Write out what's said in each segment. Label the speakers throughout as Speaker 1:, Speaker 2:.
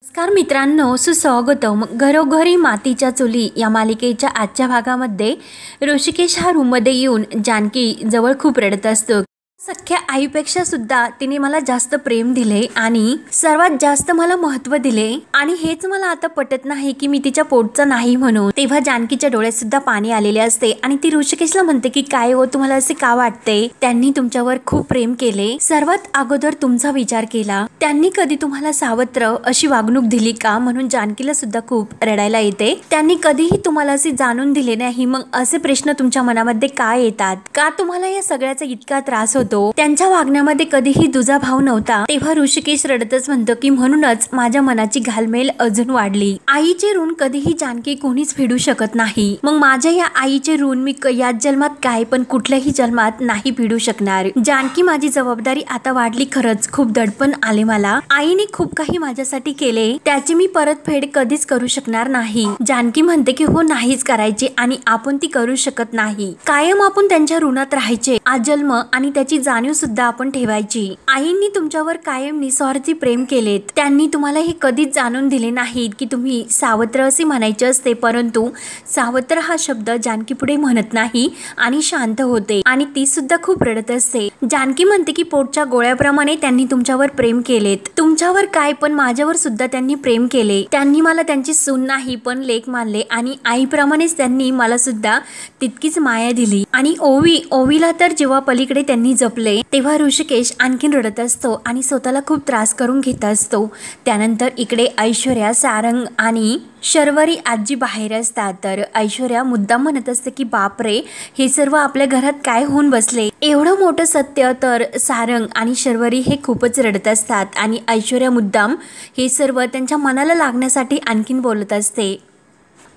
Speaker 1: नमस्कार मित्रांनो, सुस्वागतम. घरोघरी मातीच्या चुली या मालिकेच्या आजच्या भागामध्ये ऋषिकेश हा रूममध्ये येऊन जानकी जवळ खूप रडत असतो. सख्या आईपेक्षा सुद्धा तिने मला जास्त प्रेम दिले आणि सर्वात जास्त मला महत्त्व दिले आणि हेच मला आता पटत नाही की मी तिच्या पोटचा नाही म्हणून. तेव्हा जानकीच्या डोळ्यात सुद्धा पाणी आलेले असते आणि ती ऋषिकेशला म्हणते की काय हो, तुम्हाला असे का वाटते? त्यांनी तुमच्यावर खूप प्रेम केले, सर्वात अगोदर तुमचा विचार केला. त्यांनी कधी तुम्हाला सावत्र अशी वागणूक दिली का? म्हणून जानकीला सुद्धा खूप रडायला येते. त्यांनी कधीही तुम्हाला असे जाणून दिले नाही, मग असे प्रश्न तुमच्या मनामध्ये का येतात? का तुम्हाला या सगळ्याचा इतका त्रास होतो? त्यांच्या वागण्यामध्ये कधीही दुजाभाव नव्हता. तेव्हा ऋषिकेश रडतच म्हणतो की म्हणूनच माझ्या मनाची घालमेल अजून वाढली. आईचे ऋण कधीही जानकी कोणीच फेडू शकत नाही. मग माझ्या या आईचे ऋण मी याच जन्मात काय पण कुठल्याही जन्मात नाही फेडू शकणार. जानकी, माझी जबाबदारी आता वाढली. खरंच खूप दडपण आले मला. आईने खूप काही माझ्यासाठी केले, त्याची मी परतफेड कधीच करू शकणार नाही. जानकी म्हणते की हो, नाहीच करायचे आणि आपण ती करू शकत नाही. कायम आपण त्यांच्या ऋणात राहायचे. आजन्म आणि त्याची जाणीव सुद्धा आपण ठेवायची. आईंनी तुमच्यावर कायम निस्वार्थी प्रेम केलेत. त्यांनी तुम्हाला हे कधीच जाणून दिले नाहीत की तुम्ही सावत्र असे म्हणायचे असते, परंतु सावत्र हा शब्द जानकी पुढे म्हणत नाही आणि शांत होते आणि ती सुद्धा खूप रडत असते. जानकी म्हणते की पोटच्या गोळ्याप्रमाणे त्यांनी तुमच्यावर प्रेम केलेत. तुमच्यावर काय पण माझ्यावर सुद्धा त्यांनी प्रेम केले. त्यांनी मला त्यांची सून नाही पण लेक मानले आणि आईप्रमाणेच त्यांनी मला सुद्धा तितकीच माया दिली आणि ओवीला तर जेव्हा पलीकडे त्यांनी जपले तेव्हा ऋषिकेश आणखीन रडत असतो आणि स्वतःला खूप त्रास करून घेत असतो. त्यानंतर इकडे ऐश्वर्या, सारंग आणि शर्वरी आजी बाहेर असतात. तर ऐश्वर्या मुद्दाम म्हणत असते की बापरे, हे सर्व आपल्या घरात काय होऊन बसले, एवढं मोठं सत्य. तर सारंग आणि शर्वरी हे खूपच रडत असतात आणि ऐश्वर्या मुद्दाम हे सर्व त्यांच्या मनाला लागण्यासाठी आणखीन बोलत असते.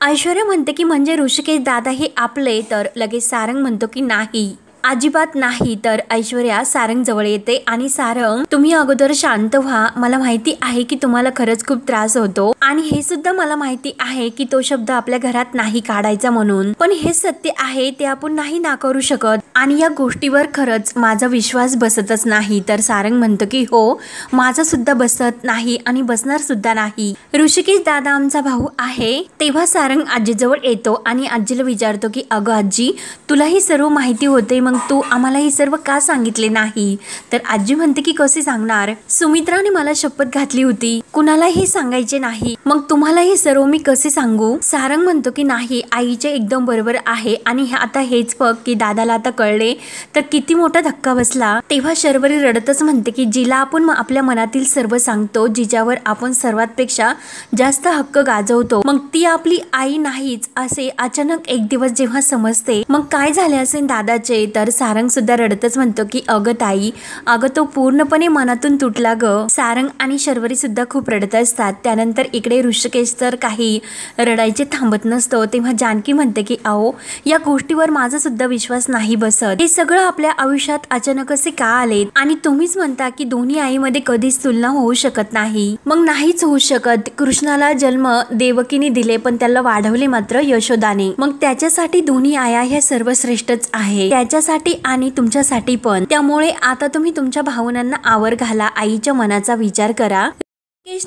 Speaker 1: ऐश्वर्या म्हणते की म्हणजे ऋषिकेश दादा हे आपले? तर लगेच सारंग म्हणतो की नाही, अजिबात नाही. तर ऐश्वर्या सारंग जवळ येते आणि सारंग, तुम्ही अगोदर शांत व्हा. मला माहिती आहे की तुम्हाला खरंच खूप त्रास होतो आणि हे सुद्धा मला माहिती आहे की तो शब्द आपल्या घरात नाही काढायचा म्हणून, पण हे सत्य आहे, ते आपण नाही नाकारू शकत आणि या गोष्टीवर खरंच माझा विश्वास बसतच नाही. तर सारंग म्हणतो की हो, माझा सुद्धा बसत नाही आणि बसणार सुद्धा नाही. ऋषिकेश दादा आमचा भाऊ आहे. तेव्हा सारंग आजीजवळ येतो आणि आजीला विचारतो की अगं आजी, तुला ही सर्व माहिती होते, मग तू आम्हाला हे सर्व का सांगितले नाही? तर आजी म्हणते की कसे सांगणार, सुमित्राने मला शपथ घातली होती कुणाला हे सांगायचे नाही, मग तुम्हाला हे सर्व मी कसे सांगू? सारंग म्हणतो की नाही, आईचे एकदम बरोबर आहे आणि आता हेच बघ की दादाला आता कळले तर किती मोठा धक्का बसला. तेव्हा शर्वरी रडतच म्हणते की जिला आपण आपल्या मनातील सर्व सांगतो, जिच्यावर आपण सर्वांपेक्षा जास्त हक्क गाजवतो, मग ती आपली आई नाहीच असे अचानक एक दिवस जेव्हा समजते, मग काय झाले असेल दादाचे? तर सारंग सुद्धा रडतच म्हणतो की अगं ताई, अगं तो पूर्णपणे मनातून तुटला ग. सारंग आणि शर्वरी सुद्धा खूप रडत असतात. त्यानंतर इकडे ऋषिकेश तर काही रडायचे थांबत नसतो. तेव्हा जानकी म्हणते की अहो, या गोष्टीवर माझा सुद्धा विश्वास नाही बसत. हे सगळं आपल्या आयुष्यात अचानक असे का आले आणि तुम्हीच म्हणता की दोन्ही आईमध्ये कधीच तुलना होऊ शकत नाही. मग नाहीच होऊ शकत. कृष्णाला जन्म देवकीने दिले पण त्याला वाढवले मात्र यशोदाने. मग त्याच्यासाठी दोन्ही आया ह्या सर्वश्रेष्ठच आहे, त्याच्यासाठी आणि तुमच्यासाठी पण. त्यामुळे आता तुम्ही तुमच्या भावनांना आवर घाला, आईच्या मनाचा विचार करा.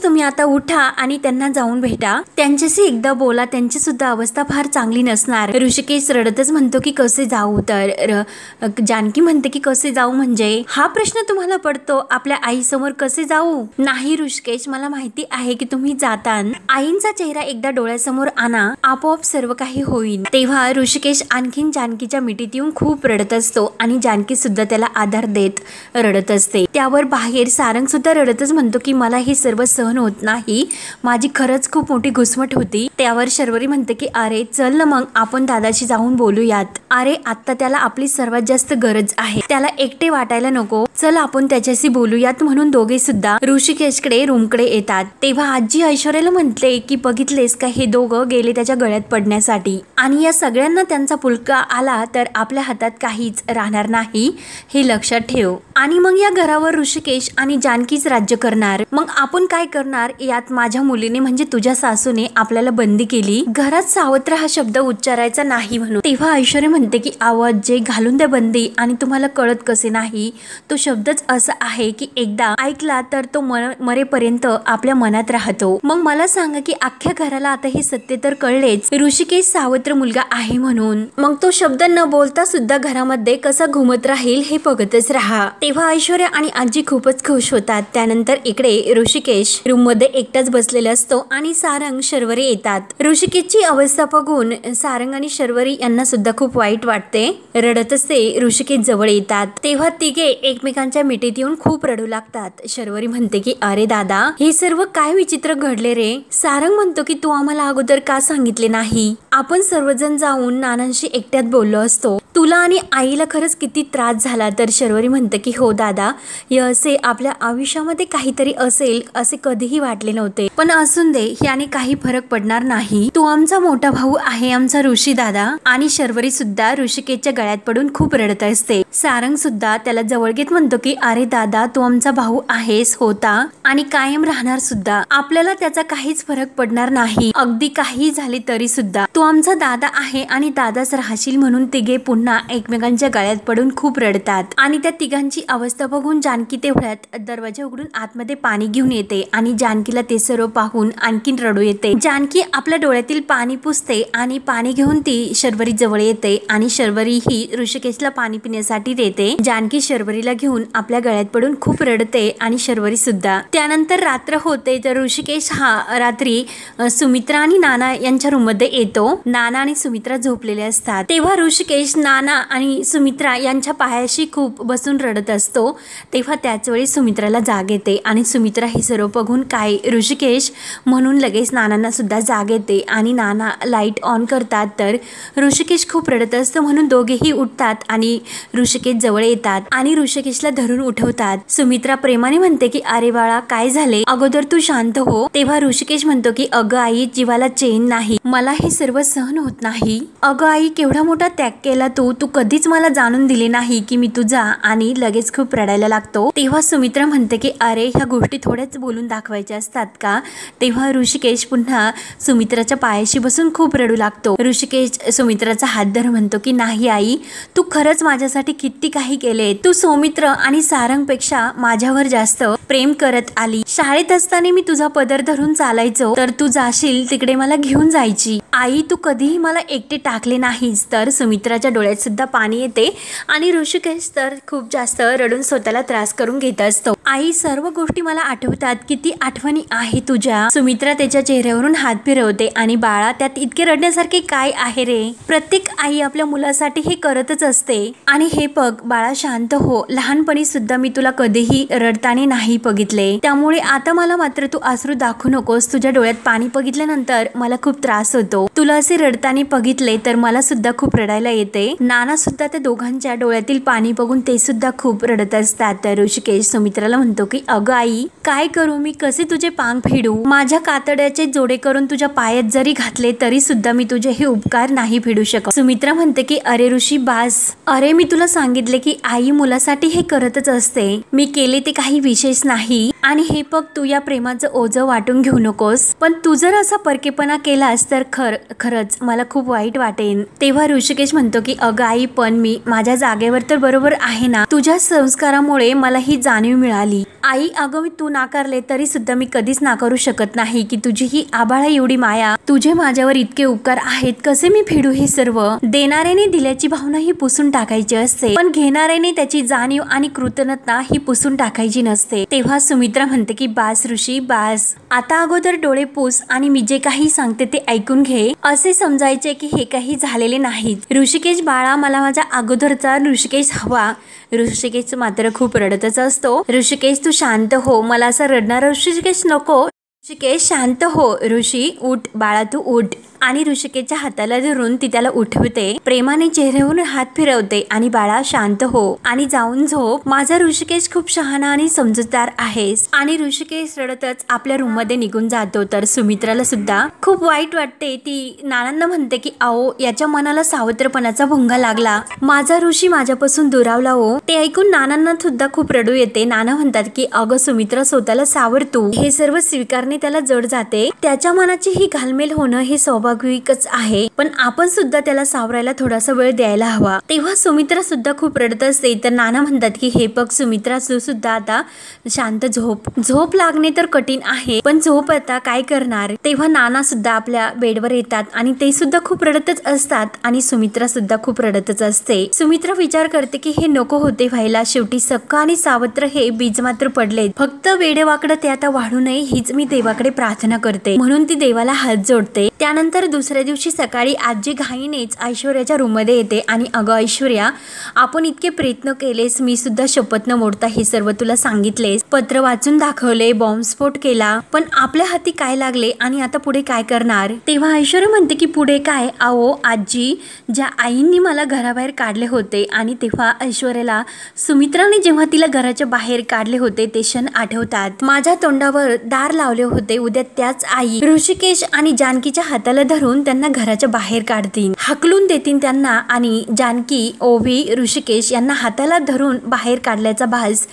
Speaker 1: तुम्ही आता उठा आणि त्यांना जाऊन भेटा, त्यांच्याशी एकदा बोला, त्यांची सुद्धा अवस्था फार चांगली नसणार. ऋषिकेश रडतच म्हणतो की कसे जाऊ? तर जानकी म्हणते की कसे जाऊ म्हणजे हा प्रश्न तुम्हाला पडतो, आपल्या आईसमोर कसे जाऊ? नाही ऋषिकेश, मला माहिती आहे की तुम्ही जाता, आईंचा चेहरा एकदा डोळ्यासमोर आणा, आपोआप सर्व काही होईल. तेव्हा ऋषिकेश आणखीन जानकीच्या मिठीत येऊन खूप रडत असतो आणि जानकी सुद्धा त्याला आधार देत रडत असते. त्यावर बाहेर सारंग सुद्धा रडतच म्हणतो की मला हे सर्व सहन होत नाही, माझी खरंच खूप मोठी घुसमट होती. त्यावर शर्वरी म्हणते की अरे चल ना, मग आपण दादाशी जाऊन बोलूयात. अरे आता त्याला आपली सर्वात जास्त गरज आहे, त्याला एकटे वाटायला नको, चल आपण त्याच्याशी बोलूयात. म्हणून दोघे सुद्धा ऋषिकेशकडे रूमकडे येतात. तेव्हा आजी ऐश्वर्याला म्हटले की बघितलेस का, हे दोघं गेले त्याच्या गळ्यात पडण्यासाठी आणि या सगळ्यांना त्यांचा पुलका आला तर आपल्या हातात काहीच राहणार नाही, हे लक्षात ठेव. आणि मग या घरावर ऋषिकेश आणि जानकीच राज्य करणार. मग आपण काय काय करणार, यात माझ्या मुलीने म्हणजे तुझ्या सासूने आपल्याला बंदी केली, घरात सावत्र हा शब्द उच्चारायचा नाही म्हणून. तेव्हा ऐश्वर्या म्हणते की आवाज जे घालून द्या बंदी, आणि तुम्हाला कळत कसे नाही, तो शब्दच असा आहे की एकदा ऐकला तर तो मरेपर्यंत आपल्या मनात राहतो. मग मला सांगा की अख्ख्या घराला आता हे सत्य तर कळलेच, ऋषिकेश सावत्र मुलगा आहे म्हणून. मग तो शब्द न बोलता सुद्धा घरामध्ये कसा घुमत राहील हे बघतच राहा. तेव्हा ऐश्वर्या आणि आजी खूपच खुश होतात. त्यानंतर इकडे ऋषिकेश रूम मध्ये एकटाच बसलेला असतो आणि सारंग शर्वरी येतात. ऋषिकेशची अवस्था बघून सारंग आणि शर्वरी यांना सुद्धा खूप वाईट वाटते. रडत असते ऋषिकेश जवळ येतात. तेव्हा तिघे एकमेकांच्या मिठीत येऊन खूप रडू लागतात. शर्वरी म्हणते की अरे दादा, हे सर्व काय विचित्र घडले रे. सारंग म्हणतो की तू आम्हाला अगोदर का सांगितले नाही, आपण सर्वजण जाऊन नानांशी एकट्यात बोललो असतो, तुला आणि आईला खरंच किती त्रास झाला. तर शर्वरी म्हणते की हो दादा, हे असे आपल्या आयुष्यामध्ये काहीतरी असेल असे कधीही वाटले नव्हते, पण असून दे, याने काही फरक पडणार नाही, तू आमचा मोठा भाऊ आहे, आमचा ऋषी दादा. आणि शर्वरी सुद्धा ऋषिकेशच्या गळ्यात पडून खूप रडत असते. सारंग सुद्धा त्याला जवळ घेत म्हणतो की अरे दादा, तू आमचा भाऊ आहेस, होता आणि कायम राहणार सुद्धा, आपल्याला त्याचा काहीच फरक पडणार नाही, अगदी काही झाले तरी सुद्धा तू आमचा दादा आहे आणि दादाच राहशील. म्हणून तिघे पुन्हा एकमेकांच्या गळ्यात पडून खूप रडतात. आणि त्या तिघांची अवस्था बघून जानकी तेवढ्यात दरवाजा उघडून आतमध्ये पाणी घेऊन येते आणि जानकीला ते सर्व पाहून आणखीन रडू येते. जानकी आपल्या डोळ्यातील पाणी पुसते आणि पाणी घेऊन ती शर्वरी जवळ येते आणि शर्वरी ही ऋषिकेशला पाणी पिण्यासाठी देते. जानकी शर्वरीला घेऊन आपल्या गळ्यात पडून खूप रडते आणि शर्वरी सुद्धा. त्यानंतर रात्र होते तर ऋषिकेश हा रात्री सुमित्रा आणि नाना यांच्या रूम मध्ये येतो. नाना आणि सुमित्रा झोपलेले असतात. तेव्हा ऋषिकेश नाना आणि सुमित्रा यांच्या पायाशी खूप बसून रडत असतो. तेव्हा त्याच वेळी सुमित्राला जाग येते आणि सुमित्रा हे सर्व बघून काय ऋषिकेश म्हणून लगेच नानांना सुद्धा जाग येते आणि नाना लाईट ऑन करतात. तर ऋषिकेश खूप रडत असतो म्हणून दोघेही उठतात आणि ऋषिकेश जवळ येतात आणि ऋषिकेशला धरून उठवतात. सुमित्रा प्रेमाने म्हणते की अरे बाळा, काय झाले, अगोदर तू शांत हो. तेव्हा ऋषिकेश म्हणतो की अगं आई, जीवाला चैन नाही, मला हे सर्व सहन होत नाही. अगं आई, केवढा मोठा त्याग केला तू कधीच मला जाणून दिले नाही की मी तुझा, आणि लगेच खूप रडायला लागतो. तेव्हा सुमित्रा म्हणते की अरे, ह्या गोष्टी थोड्याच बोलून दाखवायच्या असतात का. तेव्हा ऋषिकेश पुन्हा सुमित्राच्या पायाशी बसून खूप रडू लागतो. ऋषिकेश सुमित्राचा हात धर म्हणतो की नाही आई, तू खरंच माझ्यासाठी किती काही केले, तू सौमित्र आणि सारंगपेक्षा माझ्यावर जास्त प्रेम करत आली. शाळेत असताना मी तुझा पदर धरून चालायचो, तर तू जाशील तिकडे मला घेऊन जायची. आई, तू कधीही मला एकटे टाकले नाहीस. तर सुमित्राच्या डोळ्यात सुद्धा पाणी येते आणि ऋषिकेश तर खूप जास्त रडून स्वतःला त्रास करून घेत असतो. आई, सर्व गोष्टी मला आठवतात, किती आठवणी आहे तुझ्या. सुमित्रा त्याच्या चेहऱ्यावरून हात फिरवते आणि बाळा, त्यात इतके रडण्यासारखे काय आहे रे. प्रत्येक आई आपल्या मुलासाठी हे करतच असते. आणि हे बघ बाळा, शांत हो, लहानपणी सुद्धा मी तुला कधीही रडताना नाही बघितले, त्यामुळे आता मला मात्र तू अश्रू दाखवू नकोस. तुझ्या डोळ्यात पाणी बघितल्यानंतर मला खूप त्रास होतो. तुला असे रडताना बघितले तर मला सुद्धा खूप रडायला येते. नाना सुद्धा त्या दोघांच्या डोळ्यातील पाणी बघून ते सुद्धा खूप रडत असतात. तर ऋषिकेश सुमित्राला म्हणतो की अगं आई, काय करू मी, कसे तुझे पांग फेडू, माझ्या कातड्याचे जोडे करून तुझ्या पायात जरी घातले तरी सुद्धा मी तुझे हे उपकार नाही फेडू शकत. सुमित्रा म्हणते की अरे ऋषी, बास, अरे मी तुला सांगितले की आई मुलासाठी हे करतच असते, मी केले ते काही विशेष नाही. आणि हे बघ, तू या प्रेमाचं ओझं वाटून घेऊ नकोस, पण तू जर असा परकेपणा केलास तर खरंच मला खूप वाईट वाटेन. तेव्हा ऋषिकेश म्हणतो की अगं आई, पण मी माझ्या जागेवर तर बरोबर आहे ना, तुझ्या संस्कारामुळे मला ही जाणीव मिळाली. आई, अगं मी तू नाकारले तरी सुद्धा मी कधीच नाकारू शकत नाही की तुझी ही आभाळा एवढी माया, तुझे माझ्यावर इतके उपकार आहेत, कसे मी फेडू हे सर्व. देणाऱ्याने दिल्याची भावना ही पुसून टाकायची असते, पण घेणाऱ्याने त्याची जाणीव आणि कृतज्ञता ही पुसून टाकायची नसते. तेव्हा सुमित्रा म्हणते की बास ऋषी, बास, आता अगोदर डोळे पुस आणि मी जे काही सांगते ते ऐकून घे. असे समजायचे की हे काही झालेले नाहीत. ऋषिकेश बाळा, मला माझ्या अगोदरचा ऋषिकेश हवा. ऋषिकेश मात्र खूप रडतच असतो. ऋषिकेश तू शांत हो, मला असा रडणारा ऋषिकेश नको. ऋषिकेश शांत हो. ऋषी उठ बाळा, तू उठ. आणि ऋषिकेशच्या हाताला धरून ती त्याला उठवते, प्रेमाने चेहऱ्यावरून हात फिरवते आणि बाळा शांत हो आणि जाऊन झोप, माझा ऋषिकेश खूप शहाणा आणि समजूतदार आहेस. आणि ऋषिकेश रडतच आपल्या रूम मध्ये निघून जातो. तर सुमित्राला सुद्धा खूप वाईट वाटते. ती नानांना म्हणते की आओ याच्या मनाला सावत्रपणाचा भुंगा लागला, माझा ऋषी माझ्यापासून दुरावला हो. ते ऐकून नानांना सुद्धा खूप रडू येते. नाना म्हणतात की अगं सुमित्रा स्वतःला सावरतो. हे सर्व स्वीकारणे त्याला जड जाते. त्याच्या मनाची ही घालमेल होणं हे स्वाभाविकच आहे, पण आपण सुद्धा त्याला सावरायला थोडासा वेळ द्यायला हवा. तेव्हा सुमित्रा सुद्धा खूप रडत असते. तर नाना म्हणतात की हे बघ सुमित्रा तू सुद्धा आता शांत झोप लागणे तर कठीण आहे, पण झोप आता काय करणार. तेव्हा नाना सुद्धा आपल्या बेडवर येतात आणि ते सुद्धा खूप रडतच असतात आणि सुमित्रा सुद्धा खूप रडतच असते. सुमित्रा विचार करते की हे नको होते व्हायला, शेवटी सक्क आणि सावत्र हे बीज मात्र पडले, फक्त वेडेवाकडं ते आता वाढू नये हीच मी देवाकडे प्रार्थना करते, म्हणून ती देवाला हात जोडते. त्यानंतर दुसऱ्या दिवशी सकाळी आजी घाईनेच ऐश्वर्याच्या रूम मध्ये येते आणि अगं ऐश्वर्या आपण इतके प्रयत्न केलेस, मी सुद्धा शपथ न मोडता हे सर्व तुला सांगितलेस, पत्र वाचून दाखवले, बॉम्बस्फोट केला, पण आपल्या हाती काय लागले आणि आता पुढे काय करणार. तेव्हा ऐश्वर्या म्हणते की पुढे काय, आओ आजी ज्या आईंनी मला घराबाहेर काढले होते. आणि तेव्हा ऐश्वर्याला सुमित्राने जेव्हा तिला घराच्या बाहेर काढले होते ते क्षण आठवतात. माझ्या तोंडावर दार लावले होते, उद्या त्याच आई ऋषिकेश आणि जानकीच्या हाताला धरून त्यांना घराच्या बाहेर काढतील, हाकलून देतील त्यांना. आणि जानकी ओवी ऋषिकेश यांना हाताला धरून बाहेर काढल्याचा भास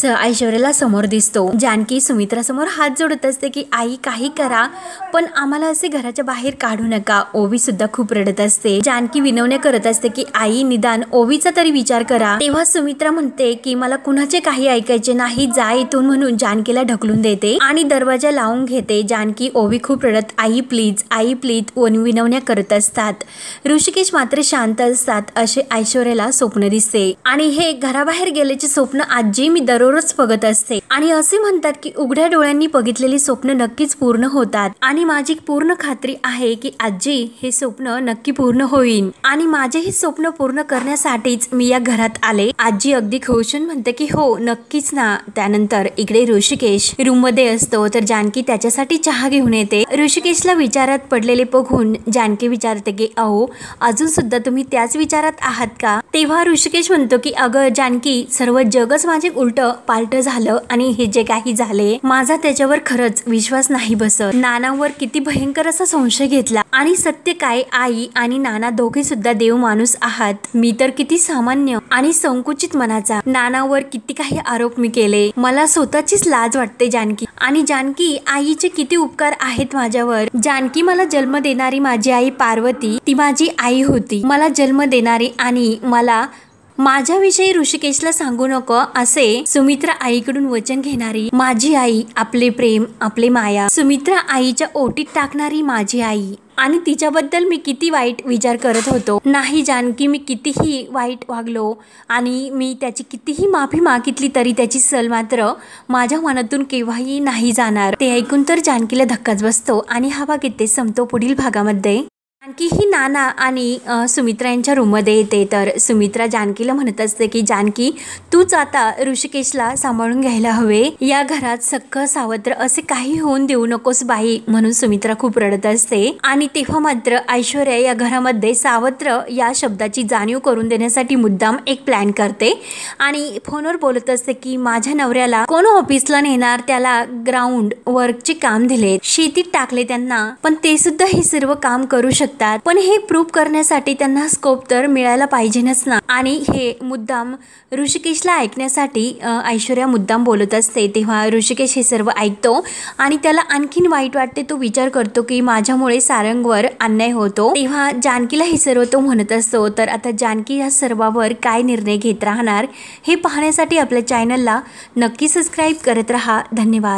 Speaker 1: ऐश्वर्याला समोर दिसतो. जानकी सुमित्रा समोर हात जोडत असते की आई काही करा, पण आम्हाला असे घराच्या बाहेर काढू नका. ओवी सुद्धा खूप रडत असते. जानकी विनवण्या करत असते की आई निदान ओवीचा तरी विचार करा. तेव्हा सुमित्रा म्हणते की मला कुणाचे काही ऐकायचे नाही, जा इथून, म्हणून जानकीला ढकलून देते आणि दरवाजा लावून घेते. जानकी ओवी खूप रडत आई प्लीज विनवण्या करत असतात. ऋषिकेश मात्र शांत असतात. असे ऐश्वर्याला स्वप्न दिसते आणि हे घराबाहेर गेल्याचे स्वप्न आजी मी दररोज बघत असते आणि असे म्हणतात की उघड्या डोळ्यांनी बघितलेली स्वप्न नक्कीच पूर्ण होतात आणि माझी पूर्ण खात्री आहे की आजी हे स्वप्न नक्की पूर्ण होईल आणि माझे हे स्वप्न पूर्ण करण्यासाठीच मी या घरात आले. आजी अगदी खुशून म्हणते की हो नक्कीच ना. त्यानंतर इकडे ऋषिकेश रूम मध्ये असतो तर जानकी त्याच्यासाठी चहा घेऊन येते. ऋषिकेशला विचारात पडलेले बघून जानकी विचारते की अहो अजून सुद्धा तुम्ही त्याच विचारात आहात का. तेव्हा ऋषिकेश म्हणतो की अगं जानकी सर्व जगच माझे उलट पालट झालं आणि हे जे काही झाले माझा त्याच्यावर खरंच विश्वास नाही बसत. नानावर किती भयंकर असा संशय घेतला आणि सत्य काय, आई आणि नाना दोघे सुद्धा देव माणूस आहात, मी तर किती सामान्य आणि संकुचित मनाचा. नानावर किती काही आरोप मी केले, मला स्वतःचीच लाज वाटते जानकी. आणि जानकी आईचे किती उपकार आहेत माझ्यावर. जानकी मला जन्म देणारी माझी आई पार्वती ती माझी आई होती, मला जन्म देणारी आणि मला माझ्याविषयी ऋषिकेशला सांगू नको असे सुमित्रा आईकडून वचन घेणारी माझी आई, आपले प्रेम आपले माया सुमित्रा आईच्या ओटीत टाकणारी माझी आई. आणि तिच्याबद्दल मी किती वाईट विचार करत होतो. नाही जानकी मी कितीही वाईट वागलो आणि मी त्याची कितीही माफी मागितली तरी त्याची सल मात्र माझ्या मनातून केव्हाही नाही जाणार. ते ऐकून तर जानकीला धक्काच बसतो आणि हा भाग इथे संपतो. पुढील भागामध्ये जानकी ही नाना आणि सुमित्रा यांच्या रूममध्ये येते. तर सुमित्रा जानकीला म्हणत असते की जानकी तूच आता ऋषिकेशला सांभाळून घ्यायला हवे, या घरात सख्ख सावत्र असे काही होऊन देऊ नकोस बाई, म्हणून सुमित्रा खूप रडत असते. आणि तेव्हा मात्र ऐश्वर्या या घरामध्ये सावत्र या शब्दाची जाणीव करून देण्यासाठी मुद्दाम एक प्लॅन करते आणि फोनवर बोलत असते की माझ्या नवऱ्याला कोण ऑफिसला नेणार, त्याला ग्राउंड वर्कचे काम दिले, शेतीत टाकले त्यांना, पण ते सुद्धा हे सर्व काम करू शकतात, पण हे प्रूव्ह करण्यासाठी त्यांना स्कोप तर मिळायला पाहिजेच ना. आणि हे मुद्दाम ऋषिकेशला ऐकण्यासाठी ऐश्वर्या मुद्दाम बोलत असते. तेव्हा ऋषिकेश हे सर्व ऐकतो आणि त्याला आणखीन वाईट वाटते. तो विचार करतो की माझ्यामुळे सारंगवर अन्याय होतो. तेव्हा जानकीला हे सर्व तो म्हणत असतो. तर आता जानकी या सर्वावर काय निर्णय घेत राहणार हे पाहण्यासाठी आपल्या चॅनलला नक्की सबस्क्राईब करत राहा. धन्यवाद.